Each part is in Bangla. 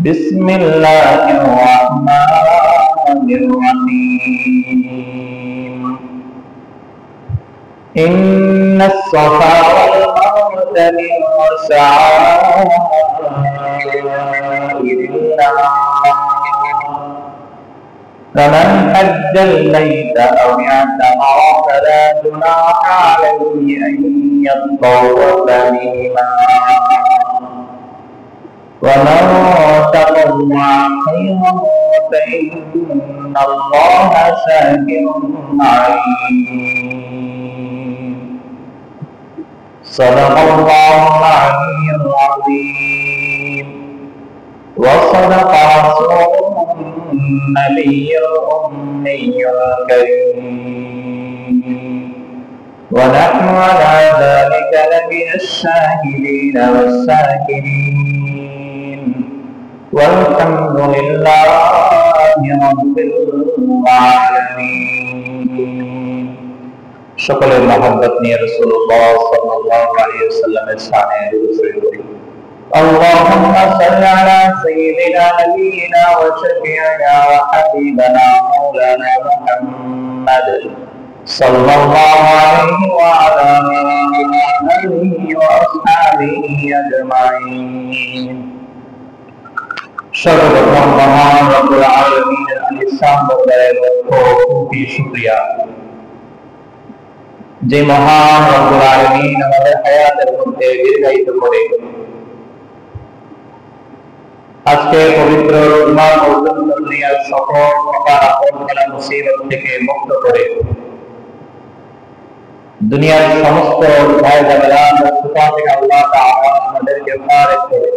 بسم الله الرحمن الرحيم إن الصفا والمروة من شعائر الله فمن حج البيت أو اعتمر فلا جناح عليه أن يطوف بهما ومن تطوع خيرا فإن الله شاكر عليم صدق الله العلي العظيم وصدق رسوله النبي الأمي الكريم ونحن على ذلك لمن الشاهدين والشاكرين والحمد لله رب العالمين সকলের মহব্বত নিয়ে রাসূলুল্লাহ সাল্লাল্লাহু আলাইহি ওয়াসাল্লামের শানে দুরূদ শরীফ পড়ি اللهم صل على سيدنا نبينا وشفيعنا وحبيبنا مولانا محمد صلى الله عليه وعلى آله وأصحابه أجمعين সর্বপ্রথম মহান রব্বুল আলামিনের আলিশান দরবারে লক্ষ কোটি শুকরিয়া যে মহান রব্বুল আলামিন আমাদের হায়াতের মধ্যে দীর্ঘায়িত করে আজকে পবিত্র রমজান পর্যন্ত দুনিয়ার সকল প্রকার আপদ মুসিবত থেকে মুক্ত করে দুনিয়ার সমস্ত ভয় ঝামেলা সুফা থেকে আল্লাহ তাআলা আমাদেরকে ফারেক করে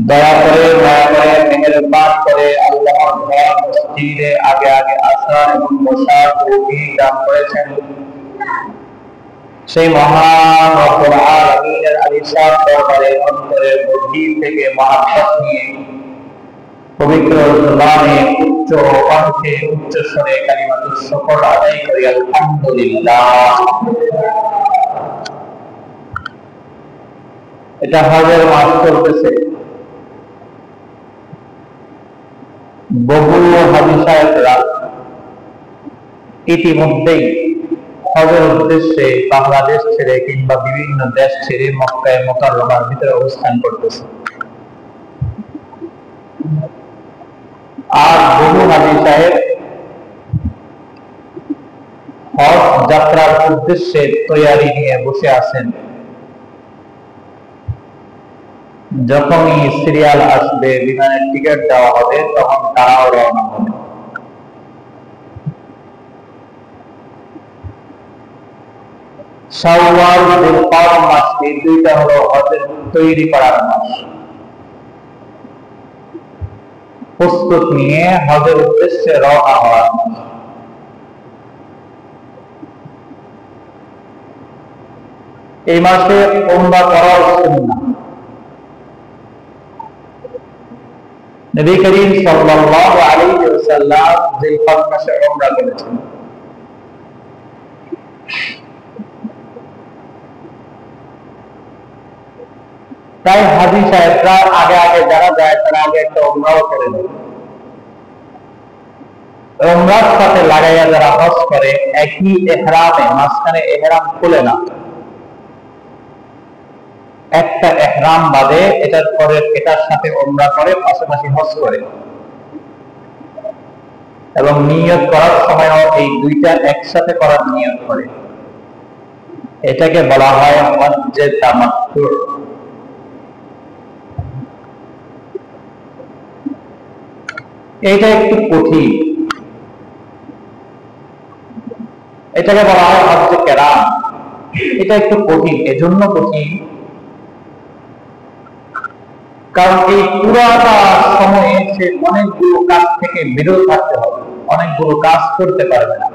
দয়া করে মায়া করে মেহেরবান করে আল্লাহর ঘর মসজিদে আগে আগে আসা এবং বসার তৌফিক দান করেছেন সেই মহান রব্বুল আলামিনের আলিশান দরবারে অন্তরের গভীর থেকে মহাব্বত নিয়ে পবিত্র জবানে উচ্চ কণ্ঠে উচ্চ স্বরে কালিমাতুশ শুকর আদায় করি আলহামদুলিল্লাহ। এটা হজের মাস চলতেছে, বহু হাজী সাহেবরা ইতিমধ্যেই হজের উদ্দেশ্যে বাংলাদেশ ছেড়ে কিংবা বিভিন্ন দেশ ছেড়ে মক্কায়ে মুকাররমার ভিতরে অবস্থান করতেছে। আর বহু হাজী সাহেব হজ যাত্রার উদ্দেশ্যে তৈয়ারি নিয়ে বসে আছেন। যখনই সিরিয়াল আসবে, বিমানের টিকিট দেওয়া হবে, তখন তারাও রওনা হবে। শাওয়াল জিলকদ মাস, এই দুইটা হলো হজের তৈরি করার মাস। প্রস্তুত নিয়ে হজের উদ্দেশ্যে রওনা হওয়ার মাস। এই মাসে উমরা করা সুন্নাহ। নবী করিম সাল্লাল্লাহু আলাইহি ওয়াসাল্লাম জিলকদ মাসে উমরা করেছেন। তাই হাজী সাহেবরা আগে আগে যারা যায় তারা আগে একটা উমরাও করে নেয়। উমরার সাথে লাগাইয়া যারা হজ করে একই ইহরামে, মাঝখানে ইহরাম খুলে না, একটা ইহরাম বাদে এটার পরে এটার সাথে উমরা করে, পাশাপাশি হজ করে এবং নিয়ত করার সময়ও এই দুইটা একসাথে করার নিয়ত করে। এটাকে বলা হয় হজ্জে তামাত্তু। এটা একটু কঠিন, এটাকে বলা হয় হজ্জে কেরাম। এটা একটু কঠিন, এজন্য কঠিন কারণ এই পুরাটা সময়ে সে অনেকগুলো কাজ থেকে বিরত থাকতে হবে, অনেকগুলো কাজ করতে পারবে না।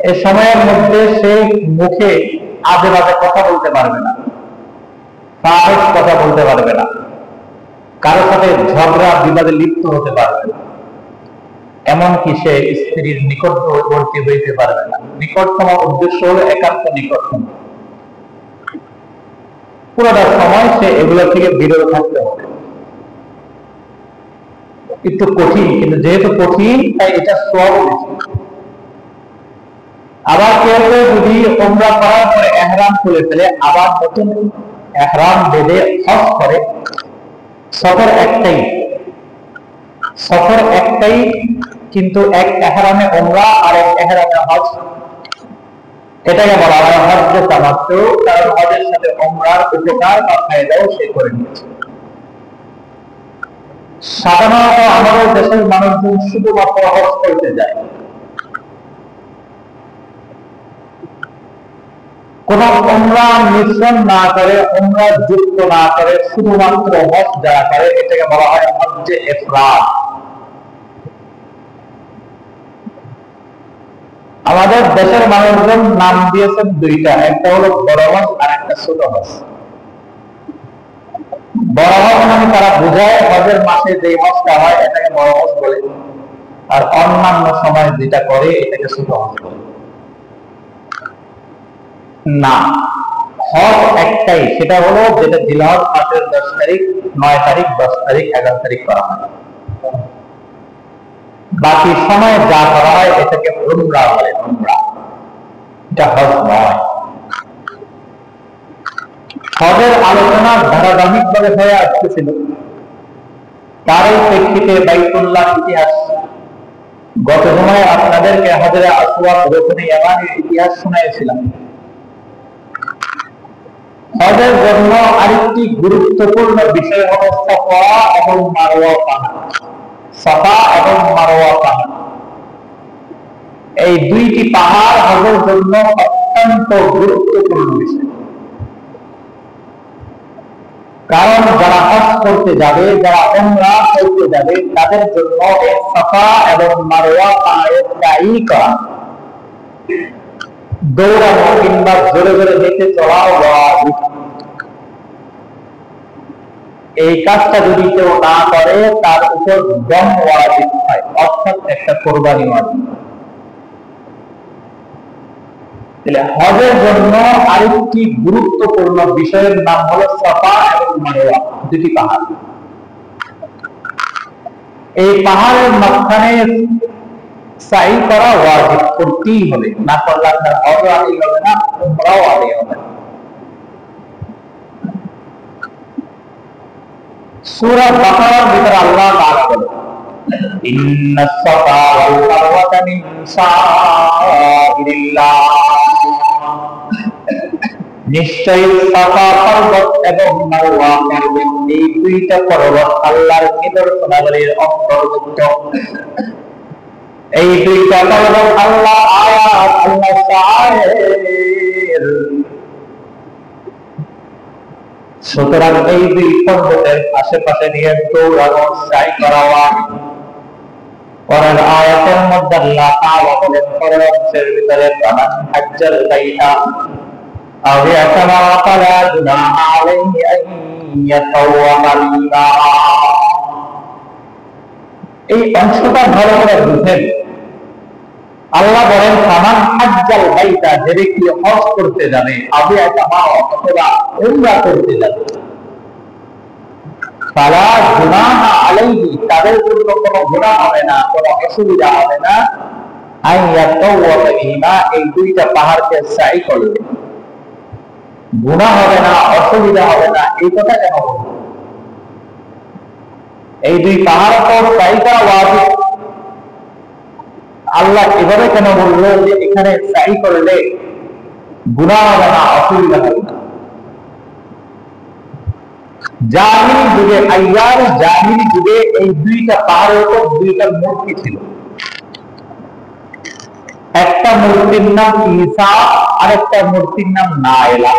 এই সময়ের মধ্যে সে মুখে আজে বাজে কথা বলতে পারবে না, ফাহিশ কথা বলতে পারবে না, কারোর সাথে ঝগড়া বিবাদে লিপ্ত হতে পারবে না। এমনকি সে স্ত্রীর নিকটবর্তী হইতে পারবে না। নিকটতম উদ্দেশ্য হলো একান্ত নিকটতম। পুরোটা সময় সে এগুলো থেকে বিরত থাকতে হবে। একটু কঠিন, কিন্তু যেহেতু কঠিন তাই এটা সওয়াব বেশি। আবার কেউ কেউ যদি উমরা করার পরে ইহরাম খুলে ফেলে, আবার নতুন ইহরাম বেঁধে হজ করে, সফর একটাই, কিন্তু এক ইহরামে উমরা আর এক ইহরামে হজ, এটাকে বলা হয় হজ্জে তামাত্তু। কারণ হজের সাথে উমরার উপকার বা ফায়দাও সে করে নিয়েছে। সাধারণত আমাদের দেশের মানুষজন শুধুমাত্র হজ করতে যায়, কোন উমরা মিশ্রণ না করে, উমরা যুক্ত না করে, শুধুমাত্র হজ যারা করে এটাকে বলা হয় হজ্জে ইফরাদ। আমাদের দেশের মানুষজন নাম দিয়েছেন দুইটা, একটা হলো বড় হজ আর একটা ছোট হজ। বড় হজ মানে তারা বোঝায় হজের মাসে যে হজটা হয় এটাকে বড় হজ বলে, আর অন্যান্য সময় যেটা করে এটাকে ছোট হজ বলে। না, হজ একটাই, সেটা হলো যেটা জিলহজ মাসের 10 তারিখ, 9 তারিখ, 10 তারিখ, 11 তারিখ করা হয়। বাকি সময় যা করা হয় এটাকে উমরা বলে, উমরা, এটা হজ নয়। হজের আলোচনা ধারাবাহিকভাবে হয়ে আসতেছিল, তারই প্রেক্ষিতে বাইতুল্লাহ ইতিহাস। গত সময় আপনাদেরকে হজরে আসওয়াদ রুকনে ইয়ামানির ইতিহাস শোনাইছিলাম। হজের জন্য আরেকটি গুরুত্বপূর্ণ বিষয় হলো সাফা এবং মারওয়া পাহাড়। সাফা এবং মারওয়া পাহাড়, এই দুইটি পাহাড় হজের জন্য অত্যন্ত গুরুত্বপূর্ণ বিষয়। কারণ যারা হজ করতে যাবে, যারা উমরা করতে যাবে, তাদের জন্য এই সাফা এবং মারওয়া পাহাড়ের তাই করা, দৌড়ানো কিংবা জোরে জোরে হেঁটে চলা ওয়াজিব। এই কাজটা যদি কেউ না করে তার উপর দম ওয়াজিব হয়, অর্থাৎ একটা কোরবানি ওয়াজিব। তাহলে হজের জন্য আরেকটি গুরুত্বপূর্ণ বিষয়ের নাম হলো সাফা এবং মারওয়া, দুটি পাহাড়। এই পাহাড়ের মাঝখানে সাই করা ওয়াজিব, করতেই হবে, না করলে আপনার হজও আদায় হবে না, উমরাও আদায় হবে না। সূরা বাকারার ভিতরে আল্লাহ তাআলা বলেন, ইন্নাস সাফা ওয়াল মারওয়াতা মিন শাআইরিল্লাহ, নিশ্চয়ই সাফা পর্বত এবং মারওয়া পর্বত, এই দুইটা পর্বত আল্লাহর নিদর্শনাবলীর অন্তর্ভুক্ত। এই দুইটা পর্বত আল্লাহ আয়াত, আল্লাহ শাআইর। সুতরাং এই দুই পর্বতের আশেপাশে নিয়ে দৌড়ানো, সাই করা ওয়াজিব। পরের আয়াতের মধ্যে আল্লাহ তাআলা বলেন, পরের অংশের ভিতরে ফামান হাজ্জাল বাইতা আও ইয়াতামারা ফালা গুনাহা আলাইহি আন ইয়াতাওয়াফা বিহিমা। এই অংশটা ভালো করে বুঝেন। আল্লাহ বলেন ফামান হাজ্জাল বাইতা, যে ব্যক্তি হজ করতে যাবে, আও ইয়াতামারা অথবা উমরা করতে যাবে, ফালা গুনাহা আলাইহি, তাদের জন্য কোনো গুনাহ হবে না, কোনো অসুবিধা হবে না, আন ইয়াতাওয়াফা বিহিমা, এই দুইটা পাহাড়কে সাই করবে, গুনাহ হবে না, অসুবিধা হবে না। এই কথা কেন বলবো? এই দুই পাহাড় পর সাই করা ওয়াজিব। আল্লাহ এভাবে কেন বললো যে এখানে সাই করলে গুনাহ হবে না, অসুবিধা হবে না? জাহিলি যুগে, আইয়ার জাহিলি যুগে এই দুইটা পাহাড়ের উপর দুইটা মূর্তি ছিল। একটা মূর্তির নাম ঈসা, আর একটা মূর্তির নাম নাইলা।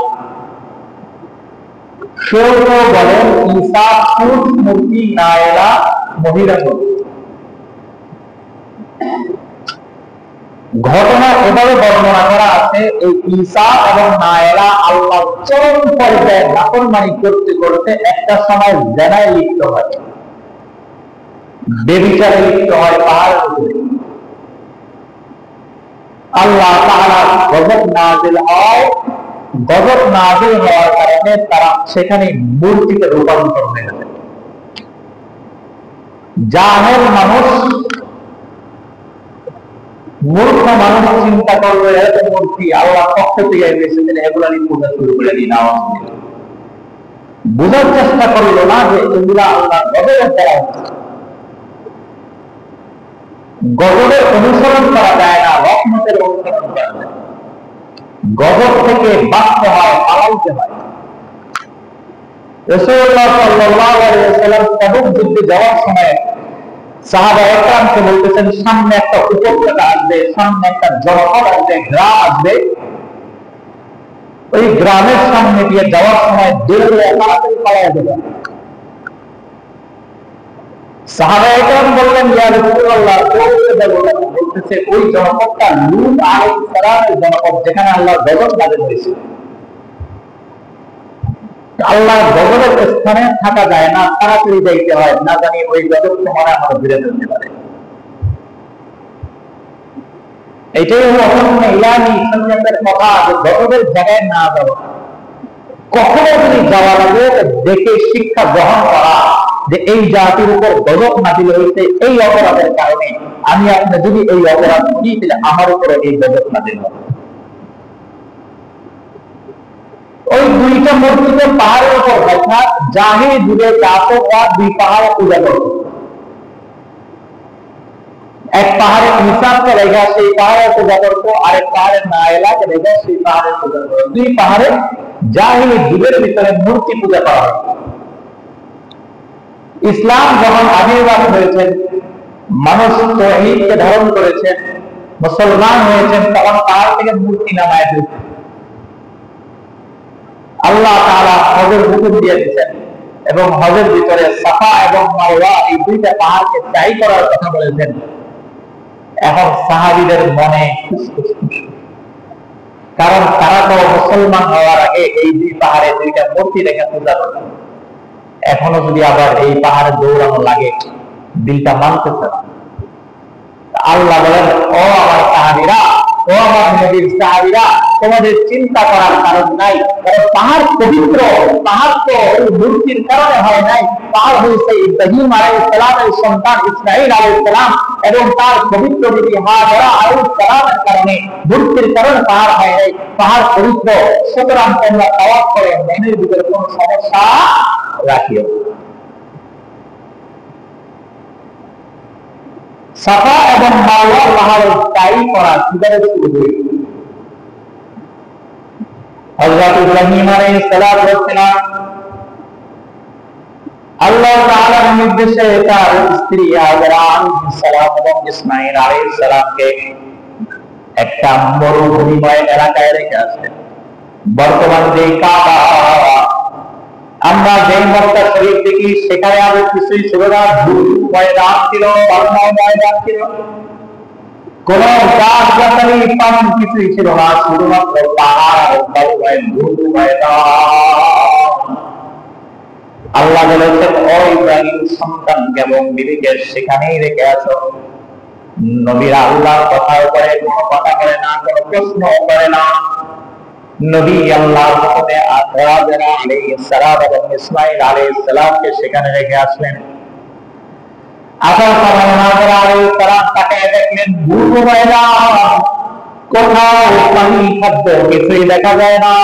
সৌর বলেন ঈসা পুরুষ মূর্তি, নাইলা মহিলা মূর্তি। ঘটনা এভাবে বর্ণনা করা আছে, এই ঈসা এবং নাইলা আল্লাহ চরম পর্যায়ে নাফরমানি করতে করতে একটা সময় জেনায় লিপ্ত হয়। বেবিচারে লিপ্ত হয় পাহাড়ের উপরে। আল্লাহ তাআলা গজব নাযিল হয়, গজব নাযিল হওয়ার কারণে তারা সেখানে মূর্তিতে রূপান্তর হয়ে গেছে। জাহেল মানুষ, মূর্খ মানুষ চিন্তা করবে এত মূর্তি আল্লাহ পক্ষ থেকে এসেছেন, এগুলা নিয়ে পূজা শুরু করে দিন। বোঝার চেষ্টা করলো না যে এগুলা আল্লাহ গজবের দ্বারা হচ্ছে। গজবের অনুসরণ করা যায় না, রহমতের অনুসরণ করা যায়। গজব থেকে বাঁচতে হয়, পালাইতে হয়। রাসূলুল্লাহ সাল্লাল্লাহু আলাইহি ওয়াসাল্লাম তাবুক যুদ্ধে যাওয়ার সময় সাহাবায়ে কেরামকে বলতেছেন, সামনে একটা উপত্যকা আসবে, সামনে একটা জনপদ আসবে, গ্রাম আসবে, ওই গ্রামের সামনে দিয়ে যাওয়ার সময় দৌড়ে তাড়াতাড়ি পালাইয়া যাবে। সাহাবায়ে কেরাম বললেন, ইয়া রাসূলুল্লাহ, দৌড়ে যাব না। বলতেছে, ওই জনপদটা লূত আলাইহিস সালামের জনপদ, যেখানে আল্লাহর গজব নাযিল হয়েছে। আল্লাহর গজবের স্থানে থাকা যায় না, তাড়াতাড়ি যাইতে হয়, না জানি ওই গজব তোমার আমার ঘুরে ফেলতে পারে। এটাই হলো অসম্পূর্ণ ইলাহি সুন্নাতের কথা, যে গজবের জায়গায় না যাওয়া। কখনো যদি যাওয়া লাগে দেখে শিক্ষা গ্রহণ করা, যে এই জাতির উপর গজব নাযিল হয়েছে এই অপরাধের কারণে, আমি আপনি যদি এই অপরাধ করি তাহলে আমার উপরে এই গজব নাযিল হবে। ওই দুইটা মূর্তিতে পাহাড়ের উপর দেখা জাহির যুগে জাতকরা দুই পাহাড়ে পূজা করত। এক পাহাড়ে ইসাকে রেখা সেই পাহাড়ে পূজা করত, আরেক পাহাড়ে নায়লাকে রেখা সেই পাহাড়ে পূজা করত। দুই পাহাড়ে জাহির যুগের ভিতরে মূর্তি পূজা করা হয়। ইসলাম যখন আবির্ভাব হয়েছে, মানুষ তাওহীদকে ধারণ করেছেন, মুসলমান হয়েছেন, তখন পাহাড় থেকে মূর্তি নামায় দিয়েছে। আল্লাহ তাআলা হজের হুকুম দিয়ে দিয়েছেন এবং হজের ভিতরে সাফা এবং মারওয়া এই দুইটা পাহাড়কে ত্যাগ করার কথা বলেছেন। এখন সাহাবীদের মনে খুশখুশ, কারণ তারা তো মুসলমান হওয়ার আগে এই দুই পাহাড়ে দুইটা মূর্তি রেখে পূজা করত। এখনো যদি আবার এই পাহাড়ে দৌড়ানো লাগে, দিলটা মানতেছে না। আল্লাহ বলেন, ও আমার সাহাবীরা, ও আমার নবীর সাহাবীরা, তোমাদের চিন্তা করার কারণ নাই, কারণ পাহাড় পবিত্র। পাহাড় তো মূর্তির কারণে হয় নাই, পাহাড় হয়েছে ইব্রাহিম আলাইহিস সালামের সন্তান ইসমাঈল আলাইহিস সালাম এবং তার পবিত্র বিবি হাজেরা আলাইহিস সালামের কারণে, মূর্তির কারণে পাহাড় হয় নাই। পাহাড় পবিত্র, সুতরাং তোমরা তাওয়াফ করে মনের ভিতরে কোনো সমস্যা রাখিও। সাফা এবং মারওয়া পাহাড়ের তাই করা কিভাবে শুরু হয়েছে? হযরত ইব্রাহিম আলাইহিস সালাম আল্লাহ তাআলার নির্দেশে তার স্ত্রী হাজেরা আলাইহিস সালাম এবং ইসমাঈল আলাইহিস সালামকে একটা মরুভূমিময় এলাকায় রেখে আসেন। বর্তমান যে কাবা, আমরা যে মক্কা শরীফ দেখি, সেখানে আরো কিছুই ছিল না, ময়দান ছিল, ময়দান ছিল, কোন গাছ গাছালি পানি কিছুই ছিল না, শুধুমাত্র পাহাড় আর ময়দান। আল্লাহ বলেছেন, ও ইব্রাহিম সন্তান এবং বিবিকে সেখানেই রেখে আসো। নবীরা আল্লাহর কথার উপরে কোনো কথা বলে না, কোনো প্রশ্ন করে না। নবী আল্লাহর হুকুমে হাজেরা আলাইহিস সালাম এবং ইসমাঈল আলাইহিস সালামকে সেখানে রেখে আসলেন। আসার সময় হাজেরা আলাইহিস সালাম তাকে দেখলেন মরু ময়দান, কোথাও পানি খাদ্য কিছুই দেখা যায় না।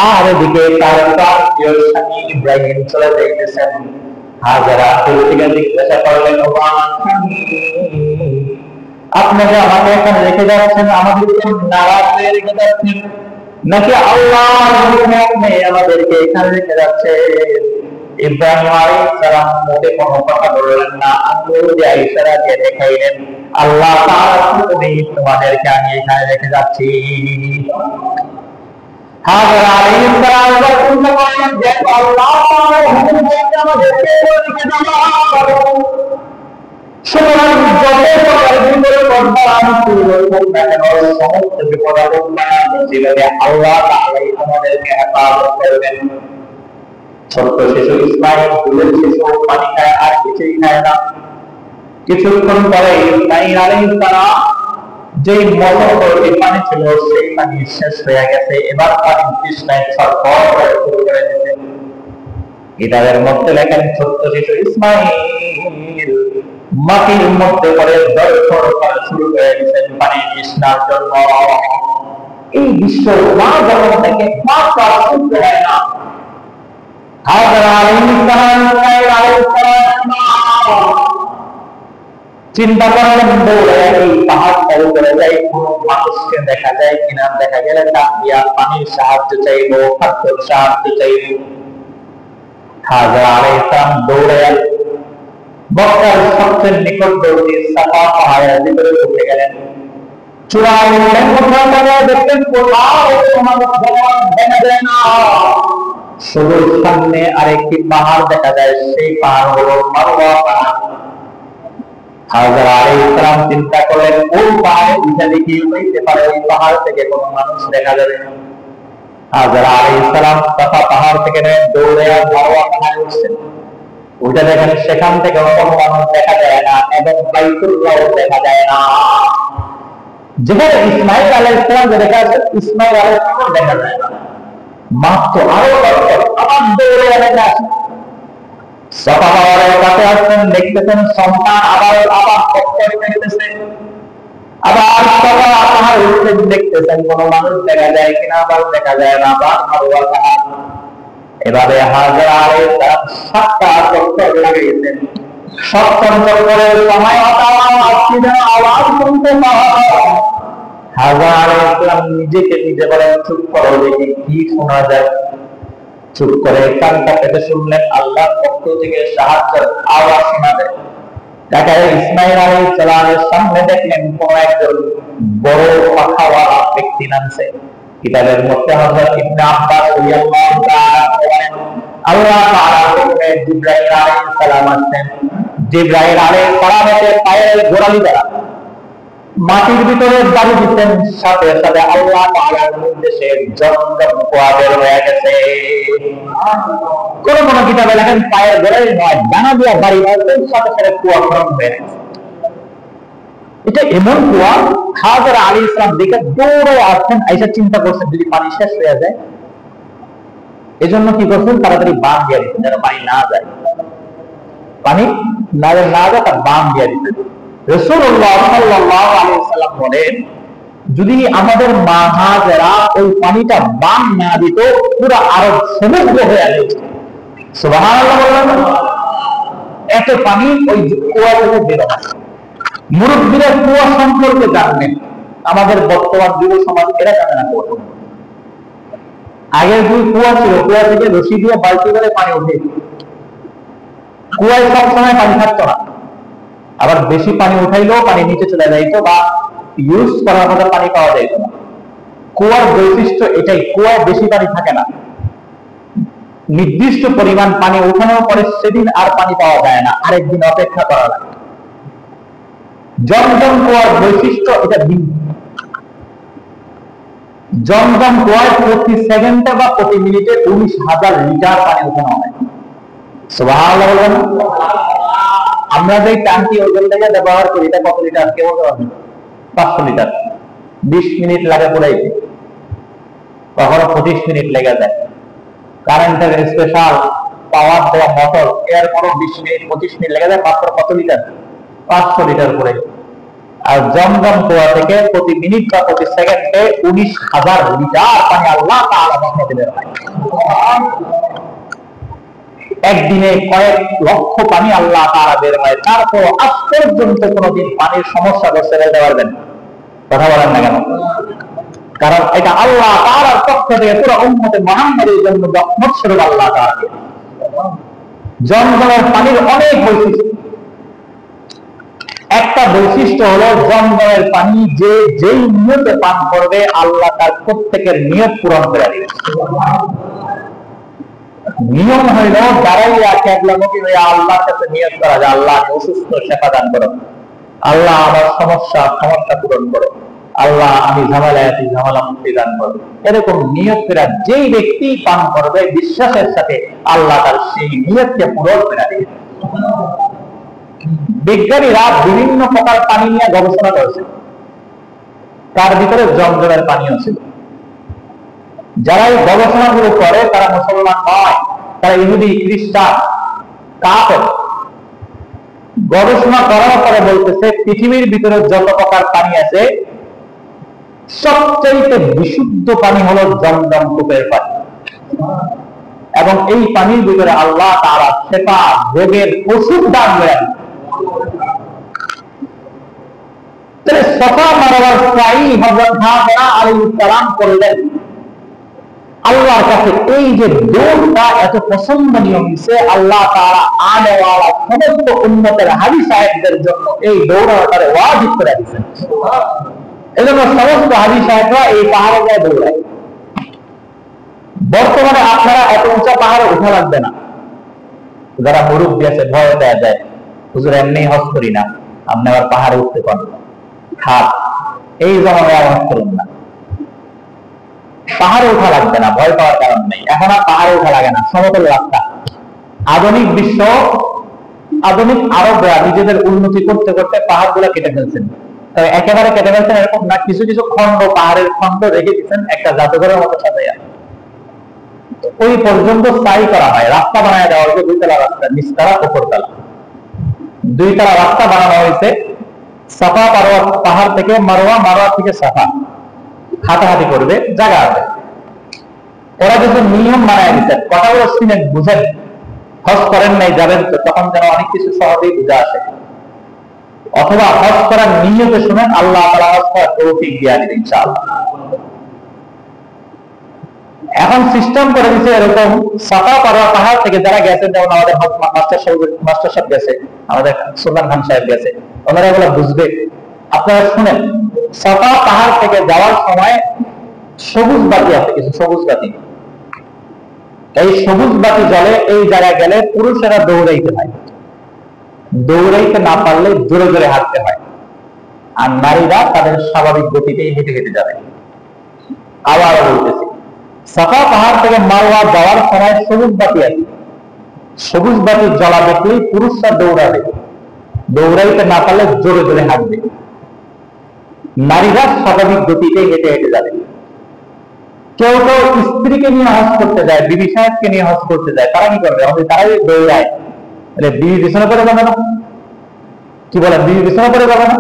আর এদিকে তার প্রিয় স্বামী ইব্রাহিম চলে যাইতেছেন। হাজেরা থেকে জিজ্ঞাসা করলেন, ও আমার স্বামী, আপনি যে আমাকে এখানে রেখে যাচ্ছেন, আমাদেরকে নারাজ হয়ে রেখে যাচ্ছেন, নাকি আল্লাহর হুকুমে আপনি আমাদেরকে এখানে রেখে যাচ্ছেন? ইব্রাহিম আলাইহিস সালাম মুখে কোনো কথা বললেন না, আঙ্গুল দিয়ে ইশারা দিয়ে দেখাইলেন, আল্লাহ তাআলার হুকুমে তোমাদেরকে আমি এখানে রেখে যাচ্ছি। হাজেরা আলাইহিস সালাম চিন্তা করলেন যে আল্লাহ তাআলার হুকুমে আমাদেরকে রেখে যাওয়া, সুতরাং যত প্রকার বিপদের কথা আমি বলবো না কেন, সমস্ত বিপদ জীবনে আল্লাহ তাআলাই আমাদেরকে হেফাজত করবেন। ছোট্ট শিশু ইসমাঈল, দুধের শিশু, পানি খায় আর কিছুই খায় না। কিছুক্ষণ পরে ইসমাঈল আলাইহিস সালাম যেই মোটর করে পানি ছিল সেই পানি শেষ হয়ে গেছে, এবার পানি তৃষ্ণায় ছটফট করে শুরু করে দিয়েছে। কিতাবের মধ্যে লেখেন ছোট্ট শিশু ইসমাঈল মাটির মধ্যে পড়ে দরদর করা শুরু করে দিয়েছেন পানির তৃষ্ণার জন্য। এই দৃশ্য মা জন্ম থেকে মাত্র শুনতে হয় না। হাজরা আলাইহিস সালাম চিন্তা করলেন দৌড়ে এই পাহাড়টার উপরে যাই, কোন মানুষকে দেখা যায় কিনা, দেখা গেলে ডাক দিয়া পানির সাহায্য চাইবো, খাদ্যের সাহায্য চাইবো। হাজরা আলাইহিস সালাম দৌড়ে মক্কার সবচেয়ে নিকটবর্তী সাফা পাহাড়ের ভিতরে উঠে গেলেন। চূড়ায় উঠলেন, কোথাও দেখলেন কোথাও দেখা যায় না, শুধু সামনে আরেকটি পাহাড় দেখা যায়, সেই পাহাড় হলো মারওয়া পাহাড়। হাজরা আলাইহিস সালাম চিন্তা করলেন ওই পাহাড়ে উঠে দেখি হইতে পারে ওই পাহাড় থেকে কোনো মানুষ দেখা যাবে। হাজরা আলাইহিস সালাম সাফা পাহাড় থেকে দৌড়ে মারওয়া পাহাড়ে উঠছেন। উঠে দেখেন সেখান থেকে কোনো মানুষ দেখা যায় না এবং বাইতুল্লাহ দেখা যায় না। যেখানে ইসমাঈল আলাইহিস সালাম দেখা যাচ্ছে, ইসমাঈল আলাইহিস সালাম দেখা যায় না। মাত্র আরো আবার দৌড়ে এলাকা আসে, সাফা পাহাড়ের কাছে আসছেন, দেখতেছেন সন্তান আবার দেখতেছে, আবার সাফা পাহাড় উঠতে দেখতেছেন কোনো মানুষ দেখা যায় কিনা, আবার দেখা যায় না, আবার মারওয়া পাহাড়। এবারে হাজরা আলাইহিস সালাম সাতটা চক্কর লাগাইছেন। সব চক্কর করে সময় আওয়াজ শুনতে পাওয়া। হাজরা আলাইহিস সালাম নিজেকে নিজে বলেন চুপ করো, দেখি কি শোনা যায়। চুপ করে কানটা পেতে শুনলেন আল্লাহর পক্ষ থেকে সাহায্যের আওয়াজ শোনা যায়। দেখা যায় ইসমাঈল আলাইহিস সালামের সামনে দেখলেন কোন একজন বড় পাখাওয়ালা ব্যক্তি নামছে। কিতাবের মধ্যে হযরত ইবনে আব্বাস রাদিয়াল্লাহু তাআলা বলেন আল্লাহ তাআলা থেকে জিবরাইল আলাইহিস সালাম আসেন। জিবরাইল আলাইহিস সালামের পায়ের গোড়ালি দ্বারা মাটির ভিতরে বাড়ি দিতেন, সাথে সাথে আল্লাহ তাআলার নির্দেশে জমজম কুয়া বের হয়ে গেছে। কোন কোন কিতাবে লেখেন পায়ের গোড়ালি নয়, ডানা দিয়া বাড়ি মারতেন, সাথে সাথে কুয়া গরম হয়ে গেছে। এটা এমন কুয়া, হাজরা আলাইহিস সালাম দেখে দৌড়ে আসছেন, আয়েশা চিন্তা করছেন যদি পানি শেষ হয়ে যায়, এজন্য কি করছেন তাড়াতাড়ি বাঁধ দিয়ে দিতেন যেন পানি না যায়, পানি না যায় তার বাঁধ দিয়ে দিতেন। রাসূলুল্লাহ সাল্লাল্লাহু আলাইহি ওয়াসাল্লাম বলেন যদি আমাদের মা হাজরা ওই পানিটা বাঁধ না দিত পুরো আরব সমুদ্র হয়ে যেত। সুবহানাল্লাহ বললেন, এত পানি ওই কুয়া থেকে বের হয়। মুরব্বীরা কুয়া সম্পর্কে জানবেন, আমাদের বর্তমান যুব সমাজ এরা জানে না কুয়া। আগের দুই কুয়া ছিল, কুয়া থেকে রশি দিয়ে বালতি করে পানি উঠে, কুয়ায় সবসময় পানি থাকতো না, আবার বেশি পানি উঠাইলেও পানি নিচে চলে যাইত বা ইউজ করার মতো পানি পাওয়া যাইত না। কুয়ার বৈশিষ্ট্য এটাই, কুয়ায় বেশি পানি থাকে না, নির্দিষ্ট পরিমাণ পানি উঠানোর পরে সেদিন আর পানি পাওয়া যায় না, আরেকদিন অপেক্ষা করা লাগে। জমজম কুয়ার বৈশিষ্ট্য এটা ভিন্ন। জমজম কুয়ায় প্রতি সেকেন্ডে বা প্রতি মিনিটে 19,000 লিটার পানি উঠানো হয়। সুবহানাল্লাহ বলবেন। আমরা যে ট্যাঙ্কি ওজন থেকে ব্যবহার করি এটা কত লিটার কে বলতে পারবেন? 500 লিটার। 20 মিনিট লাগে পুরাইতে, কখনো 25 মিনিট লেগে যায়। কারেন্টের স্পেশাল পাওয়ার দেওয়া মোটর এর কোনো 20 মিনিট 25 মিনিট লেগে যায়, মাত্র কত লিটার? 500 লিটার করে। আর জমজম কুয়া থেকে প্রতি মিনিট বা প্রতি সেকেন্ডে 19,000 লিটার পানি আল্লাহ তাআলা বরকত দেন। একদিনে কয়েক লক্ষ পানি আল্লাহ তাআলা বের হয়, তারপর আজ পর্যন্ত কোনোদিন পানির সমস্যা বসে যেতে পারবেন কথা বলেন না কেন? কারণ এটা আল্লাহ তাআলার পক্ষ থেকে পুরো উম্মতে মুহাম্মাদের জন্য রহমত স্বরূপ আল্লাহ তাআলা। জমজমের পানির অনেক বৈশিষ্ট্য, একটা বৈশিষ্ট্য হলো জমজমের পানি যে যেই নিয়তে পান করবে আল্লাহ তার প্রত্যেকের নিয়ত পূরণ করে দিবে। নিয়ম হইল দাঁড়াইয়া কেবলামুখী হয়ে আল্লাহর কাছে নিয়ত করা যে আল্লাহ অসুস্থ সেবা দান করো, আল্লাহ আমার সমস্যা পূরণ করো, আল্লাহ আমি ঝামেলায় আছি ঝামেলা মুক্তি দান করো। এরকম নিয়ত করে যেই ব্যক্তি পান করবে বিশ্বাসের সাথে আল্লাহ তার সেই নিয়তকে পূরণ করে দিবে। বিজ্ঞানীরা বিভিন্ন প্রকার পানি নিয়ে গবেষণা করেছে, তার ভিতরে জমজমের পানিও ছিল। যারা এই গবেষণাগুলো করে তারা মুসলমান নয়, তারা ইহুদি, খ্রিস্টান, কাফের। গবেষণা করার পরে বলতেছে পৃথিবীর ভিতরে যত প্রকার পানি আছে সবচেয়ে বিশুদ্ধ পানি হলো জমজম কূপের পানি, এবং এই পানির ভিতরে আল্লাহ তাআলা শিফা, রোগের ওষুধ দান করেন। তাহলে সাফা মারওয়ার সাই হযরত হাজরা আলাইহিস সালাম করলেন আল্লাহর কাছে। এই যে দৌড়টা এত পছন্দনীয় হয়েছে, আল্লাহ তাআলা আনেওয়ালা সমস্ত উম্মতের হাজী সাহেবদের জন্য এই দৌড়াটারে ওয়াজিব করে দিয়েছেন। এজন্য সমস্ত হাজী সাহেবরা এই পাহাড়ে যায় দৌড়ায়। বর্তমানে আপনারা এত উঁচা পাহাড়ে উঠা লাগবে না। যারা মুরব্বী আছে ভয় দেয়া যায়, হুজুর এমনি হজ করি না, আপনি আবার পাহাড়ে উঠতে পারবেন খাত, এই জমানায় হজ করুন না। পাহাড়ে ওঠা লাগবে না, ভয় পাওয়ার কারণ নেই। এখন আর পাহাড়ে ওঠা লাগে না, সমতল রাস্তা। আধুনিক বিশ্ব, আধুনিক আরবরা নিজেদের উন্নতি করতে করতে পাহাড় গুলা কেটে ফেলছেন। তবে একেবারে কেটে ফেলছেন এরকম না, কিছু কিছু খন্ড, পাহাড়ের খন্ড রেখে দিচ্ছেন একটা জাদুঘরের মতো সাজাইয়া। ওই পর্যন্ত স্থায়ী করা হয়, রাস্তা বানায় দেওয়া হয়েছে, দুইতলা রাস্তা, নিচতলা উপরতলা, দুইতলা রাস্তা বানানো হয়েছে। সাফা মারওয়া পাহাড় থেকে মারওয়া, মারওয়া থেকে সাফা হাঁটাহাঁটি করবে, জায়গা আছে। ওরা কিছু নিয়ম বানায় দিচ্ছেন, কথাগুলো শুনেন, বুঝেন। হজ করেন নাই, যাবেন তো তখন যেন অনেক কিছু সহজেই বুঝে আসে, অথবা হজ করার নিয়তে শুনেন, আল্লাহ তাআলা হজ করার তৌফিক দিয়ে দিবেন ইনশাআল্লাহ। এখন সিস্টেম করে দিচ্ছে এরকম, সাফা মারওয়া পাহাড় থেকে যারা গেছেন, যেমন আমাদের মাস্টার সাহেব গেছে, আমাদের সুলতান খান সাহেব গেছে, ওনারা এগুলো বুঝবে। আপনারা শুনেন, সাফা পাহাড় থেকে যাওয়ার সময় সবুজ বাতি আছে, কিছু সবুজ বাতি। এই সবুজ বাতি জ্বলে, এই জায়গায় গেলে পুরুষেরা দৌড়াইতে হয়, দৌড়াইতে না পারলে জোরে জোরে হাঁটতে হয়, আর নারীরা তাদের স্বাভাবিক গতিতেই হেঁটে হেঁটে যাবে। আবার বলতেছি, সাফা পাহাড় থেকে মারওয়া যাওয়ার সময় সবুজ বাতি আছে, সবুজ বাতি জ্বলা দেখলেই পুরুষরা দৌড়াবে, দৌড়াইতে না পারলে জোরে জোরে হাঁটবে, নারীরা স্বাভাবিক গতিতে হেঁটে হেঁটে যাবে। কেউ কেউ স্ত্রীকে নিয়ে হজ করতে যায়, বিবি সাহেবকে নিয়ে হজ করতে যায়, তারা কি করবে? তারাই দৌড়ায়। বিবি বিছানা করে যাবে না? কি বলেন, বিবি বিছানা করে যাবে না?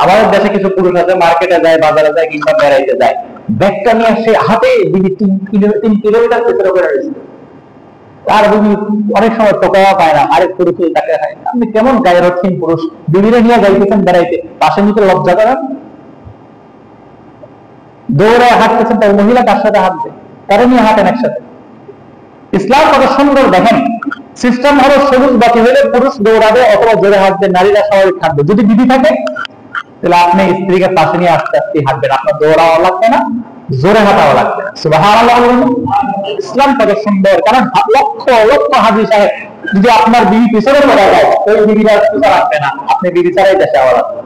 আমাদের দেশে কিছু পুরুষ আছে, মার্কেটে যায়, বাজারে যায়, কিংবা বেড়াইতে যায়, ব্যাগটা নিয়ে সে হাতে বিবি 3 কিলোমিটার পেছনে করে রয়েছে। আর বিবি অনেক সময় টোকাও পায় না, আরেক পুরুষ তাকে হয়, আপনি কেমন গায়ের রক্ষীন পুরুষ, বিবিরে নিয়ে যাইতেছেন বেড়াইতে, পাশে নিতে লজ্জা করেন? দৌড়ায় হাঁটতেছেন, তাই মহিলা কার সাথে হাঁটবে? কারো নিয়ে হাঁটেন একসাথে। ইসলাম কত সুন্দর দেখেন, সিস্টেম হলো সবুজ বাতি হলে পুরুষ দৌড়াবে অথবা জোরে হাঁটবে, নারীরা স্বাভাবিক হাঁটবে। যদি বিধি থাকে তাহলে আপনি স্ত্রীকে পাশে নিয়ে আস্তে আস্তে হাঁটবেন, আপনার দৌড়াও লাগবে না, জোরে হাঁটাও লাগবে না। সুবহানাল্লাহ। ইসলাম কত সুন্দর, কারণ লক্ষ লক্ষ হাজী সাহেব যদি আপনার বিবি পিছনে পড়ে যায়, ওই বিবিরা পিছনে রাখবে না, আপনি বিবি ছাড়াই দেশে আওয়া লাগবে,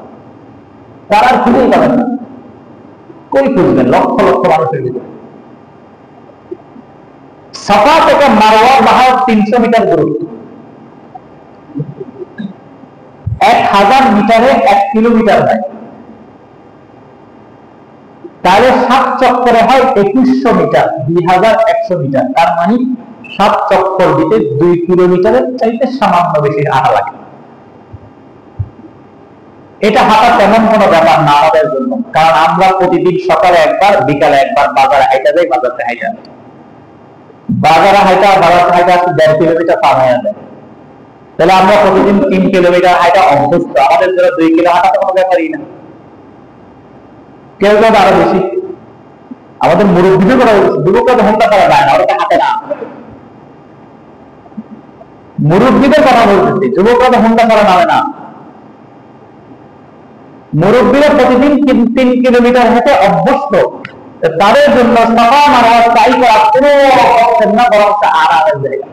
তার আর খুঁজেই পাবেন না। কই খুঁজবেন লক্ষ লক্ষ মানুষের ভিতরে? সাফা থেকে মারওয়া পাহাড় 300 মিটার দূরত্ব, 1000 মিটারে 1 কিলোমিটার হয়, তাহলে 7 চক্করে হয় 2100 মিটার, 2100 মিটার। তার মানে 7 চক্কর দিতে 2 কিলোমিটারের চাইতে সামান্য বেশি হাঁটা লাগে। এটা হাঁটা তেমন কোনো ব্যাপার না আমাদের জন্য, কারণ আমরা প্রতিদিন সকালে একবার, বিকালে একবার বাজারে হাইটা যাই, বাজারে হাইটা, বাজারে হাইটা, বাজারে হাইটা 1.5 কিলোমিটার পার হয়ে যায়। তাহলে আমরা প্রতিদিন 3 কিলোমিটার হাইটা অভ্যস্ত, আমাদের জন্য 2 কিলো হাঁটা তো কোনো ব্যাপারই না। কেউ কেউ আরো বেশি, আমাদের মুরব্বীদের কথা বলছি, যুবকরা তো হাঁটা করা যায় না, ওরা তো হাঁটে না। মুরব্বীদের কথা বলতেছি, যুবকরা তো হাঁটা করা নামে না। মুরব্বীরা প্রতিদিন 3 কিলোমিটার হেঁটে অভ্যস্ত, তাদের জন্য সাফা মারওয়া সাই করা কোনো কষ্টের না, বরং আরামের জায়গা,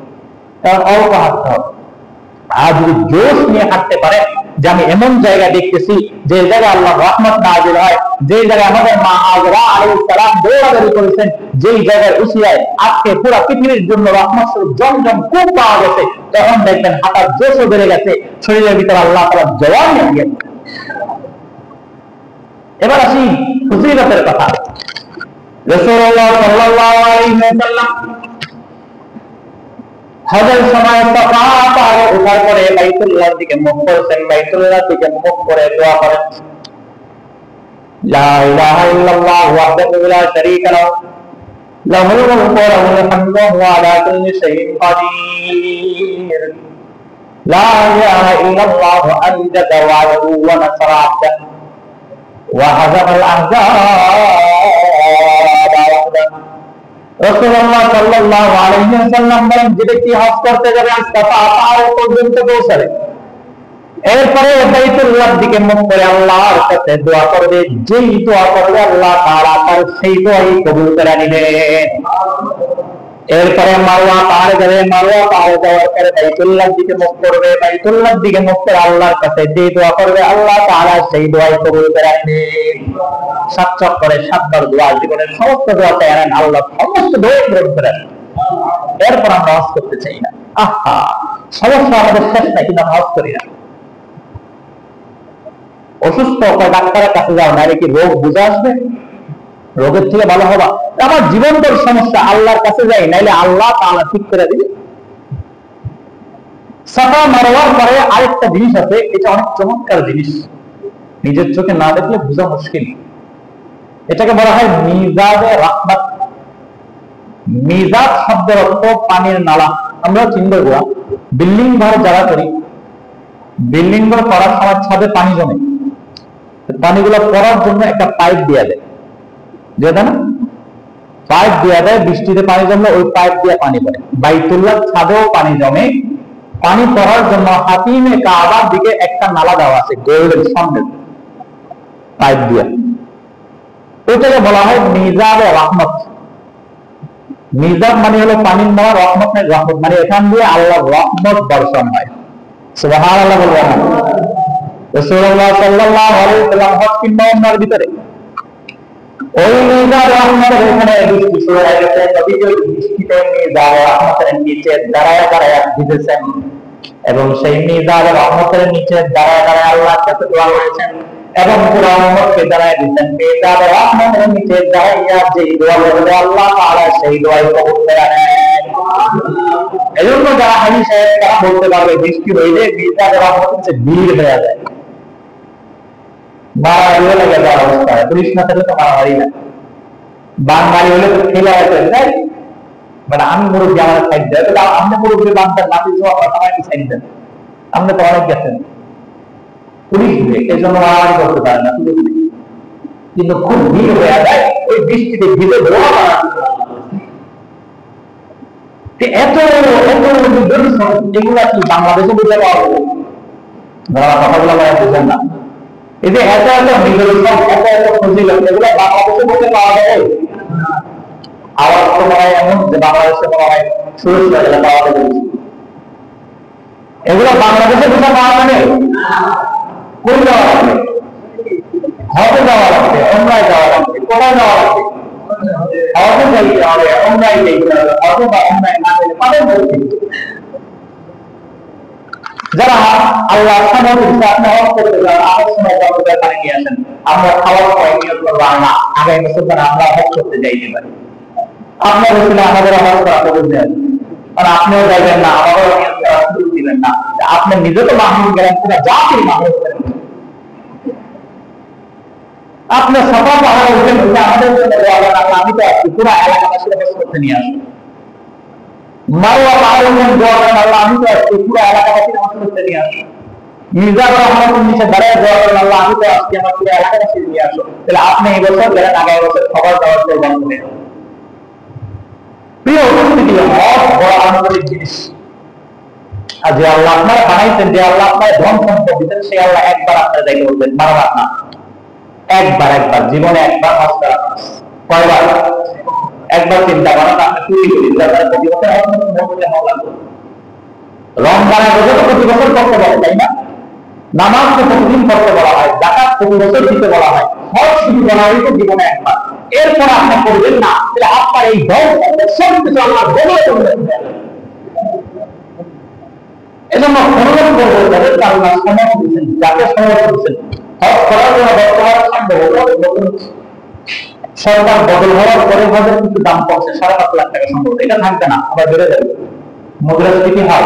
কারণ অল্প হাঁটতে হবে। আর যদি জোশ নিয়ে হাঁটতে পারে যে আমি এমন জায়গা দেখতেছি যে জায়গায় আল্লাহ রহমত নাযিল হয়, যে জায়গায় আমাদের মা হাজরা আলাইহিস সালাম দৌড়াদৌড়ি করেছেন, যেই জায়গার উসিলায় আজকে পুরো পৃথিবীর জন্য রহমত স্বরূপ জমজম কূপ পাওয়া গেছে, তখন দেখবেন হাঁটার জোশও বেড়ে গেছে, শরীরের ভিতরে আল্লাহ তাআলা জওয়ান নিয়ে গেছে। এবার আসি ফজিলতের কথা। রাসূলুল্লাহ সাল্লাল্লাহু আলাইহি ওয়াসাল্লাম হজের সময় সাফা পাহাড়ে ওঠার পরে বাইতুল্লাহর দিকে মুখ করেছেন, বাইতুল্লাহর দিকে মুখ করে দোয়া করেন, লা ইলাহা ইল্লাল্লাহ ওয়াহদাহু লা শারীকা লাহু লাহুল মুলকু ওয়া লাহুল হামদু ওয়া হুয়া আলা কুল্লি শাইইন কাদির, লা ইলাহা ইল্লাল্লাহ আনজাদা ওয়া'দাহু ওয়া নাসারা 'abদাহু ওয়া হাযামাল আহজাবা ওয়াহদাহু। রাসূলুল্লাহ সাল্লাল্লাহু আলাইহি ওয়াসাল্লাম বলেন, যে ব্যক্তি হজ করতে যাবে সাফা পাহাড় পর্যন্ত পৌঁছাবে, এরপরে বাইতুল্লাহর দিকে মুখ করে আল্লাহর কাছে দোয়া করবে, যেই দোয়া করবে আল্লাহ তাআলা তার সেই দোয়াই কবুল করে নেবেন। এরপরে মারওয়া পাহাড়ে যাবে, মারওয়া পাহাড়ে যাওয়ার পরে বাইতুল্লাহর দিকে মুখ করবে, বাইতুল্লাহর দিকে মুখ করে আল্লাহর কাছে যে দোয়া করবে আল্লাহ তাআলা সেই দোয়াই কবুল করে নেবেন। 7 চক্করে 7 বার দোয়া, জীবনের সমস্ত দোয়া চাইলেন আল্লাহ সমস্ত দোয়া পূরণ করেন। এরপর আমরা হজ করতে চাই না, আহা সমস্যা আমাদের শেষ নাই, কিন্তু আমরা হজ করি না। অসুস্থ ডাক্তারের কাছে যাও, নাহলে কি রোগ বুঝে আসবে? রোগের থেকে ভালো হবা। আমার জীবনভর সমস্যা, আল্লাহর কাছে যাই, নাইলে আল্লাহ তাআলা ঠিক করে দিবে। সাফা মারওয়ার পরে আরেকটা জিনিস আছে, এটা অনেক চমৎকার জিনিস, নিজের চোখে না দেখলে বোঝা মুশকিল। এটাকে বলা হয় মিজাবে রাহমাত। মিজাব শব্দের অর্থ পানির নালা। আমরা চিন্তা করা বিল্ডিং ঘর যারা করি, বিল্ডিং ঘর করার সময় ছাদে পানি জমে, পানিগুলো পড়ার জন্য একটা পাইপ দেওয়া যায়, যেটা না পাইপ দেওয়া যায়, বৃষ্টিতে পানি জমলে ওই পাইপ দিয়ে পানি পড়ে। বাইতুল্লাহ ছাদেও পানি জমে, পানি পড়ার জন্য হাতিমে কাবার দিকে একটা নালা দেওয়া আছে গোল্ডেন সামনে পাইপ দিয়ে, ওটাকে বলা হয় মিজাবে রাহমত। মিজাব মানে হলো পানির নালা, রহমত মানে রহমত, মানে এখান দিয়ে আল্লাহর রহমত বর্ষণ হয়। সুবহানাল্লাহ বলবেন। রাসূলুল্লাহ সাল্লাল্লাহু আলাইহি ওয়াসাল্লাম হজ কিংবা উমরার ভিতরে ওই মিজাব রহমতের এখানে বৃষ্টি শুরু হয়ে গেছে, নবীজি বৃষ্টিতে মিজাব রহমতের নিচে দাঁড়ায় দাঁড়ায় ভিজেছেন, এবং সেই মিজাব রহমতের নিচে দাঁড়ায় দাঁড়ায় আল্লাহর কাছে দোয়া করেছেন, এবং পুরো উম্মতকে দাঁড়ায় দিতেন। মিজাব রহমতের নিচে দাঁড়াইয়া যেই দোয়া করবে আল্লাহ তাআলা সেই দোয়াই কবুল করে নেন। এজন্য যারা হাজি সাহেব তারা বলতে পারবে বৃষ্টি হইলে মিজাব রহমতের নিচে ভিড় হয়ে যায়, মারামারি হলে গেলে অবস্থা হয়, পুলিশ না থাকলে তো মারামারি না, বাঙালি হলে তো খেলা হয়ে যায়। মানে আমি মুরব্বী আমার সাইড দেয়, তাহলে আপনি মুরব্বী বান্ধব নাতি আমার কি সাইড দেন? আপনি তো অনেক গেছেন, পুলিশ দিয়ে এই জন্য মারামারি করতে পারে না, কিন্তু খুব ভিড় হয়ে যায় ওই বৃষ্টিতে ভিজে ধোয়া মারা। এত এত এগুলা কি বাংলাদেশে বুঝে পাওয়া যাবে? কথাগুলো বুঝেন না। এই যে এত এত নিদর্শন, এত এত ফজিলত, এগুলো বাংলাদেশে বলতে পাওয়া যাবে? আওয়াজ তো মনে হয় এমন যে বাংলাদেশে মনে হয় সুরজ পাওয়া যাবে। এগুলো বাংলাদেশে কোথাও পাওয়া যাবে? কোন যাওয়া লাগবে? হজে যাওয়া লাগবে, উমরায় যাওয়া লাগবে, কোথায় যাওয়া লাগবে? হজে যাইতে হবে, উমরায় যাইতে হবে, অথবা উমরায় না গেলে পাবেন বলছি। যারা আল্লাহ আপনি হজ করতে যান, আমার সময় বন্ধুদের পানি নিয়ে আসেন, আমরা খাওয়ার সময় নিয়োগ করবো না আগামী বছর ধরে আমরা হজ করতে যাইতে পারি। আপনার হচ্ছিল আমাদের হজ করা কবুল দেন, কারণ আপনিও যাইবেন না, আমারও নিয়োগ করা সুযোগ দিবেন না। আপনি নিজে তো মাহমুদ গেলেন, পুরো জাতির মাহমুদ গেলেন। আপনার সাফা পাহাড়ে উঠেন, আমাদের জন্য আমি তো আছি, পুরো এলাকাবাসীরা হজ করতে নিয়ে আসবো। মারওয়া পাহাড়ে উঠেন, দোয়া করেন আল্লাহ আমি তো আছি, পুরো এলাকাবাসীরা হজ করতে নিয়ে আসবো। মিজাব রহমতের নিচে দাঁড়ায় দোয়া করেন আল্লাহ আমি তো আছি, আমার পুরো এলাকাবাসী নিয়ে আসো। তাহলে আপনি এই বছর গেলেন, আগামী বছর খবর দেওয়ার পর বন্ধ হয়ে যাবে। প্রিয় উপস্থিতি, হজ বড় আনন্দের জিনিস। আর যে আল্লাহ আপনারা বানাইছেন, যে আল্লাহ আপনার ধন সম্পদ দিতেন, সেই আল্লাহ একবার আপনার দেখে বলবেন, বারবার না, একবার জীবনে একবার হজ করা। কয়বার? একবার চিন্তা করেন, আপনি কুড়ি কোটি রমজানের রোজা তো প্রতি বছর করতে বলে, তাই না? নামাজ তো প্রতিদিন করতে বলা হয়, যাকাত প্রতি বছর দিতে বলা হয়, হজ শুধু বলা হয় তো জীবনে একবার। এরপর আপনি করবেন না, তাহলে আপনার এই ধন সব কিছু আল্লাহ বলে করবেন। এজন্য খরচ করবো যাদেরকে আল্লাহ সমর্থ দিচ্ছেন, যাকে সমর্থ দিচ্ছেন, হজ করার জন্য বর্তমানে সম্ভব সরকার বদল হওয়ার পরে হজের কিছু দাম কমছে, 7.5 লাখ টাকা সম্ভব, এটা থাকবে না, আবার বেড়ে যাবে। মুদ্রাস্ফীতি হার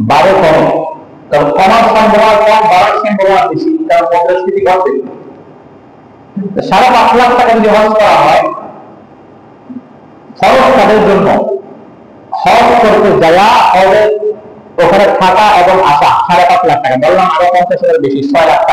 বাড়ে কমে, কারণ কমার সম্ভাবনা কম, বাড়ার সম্ভাবনা বেশি, কারণ মুদ্রাস্ফীতি ঘটবে। 5.5 লাখ টাকা যদি হজ করা হয়, খরচ তাদের জন্য হজ করতে যাওয়া হবে, ওখানে থাকা এবং আসা 5.5 লাখ টাকা, বললাম আরো 50,000 বেশি, 6 লাখ টাকা।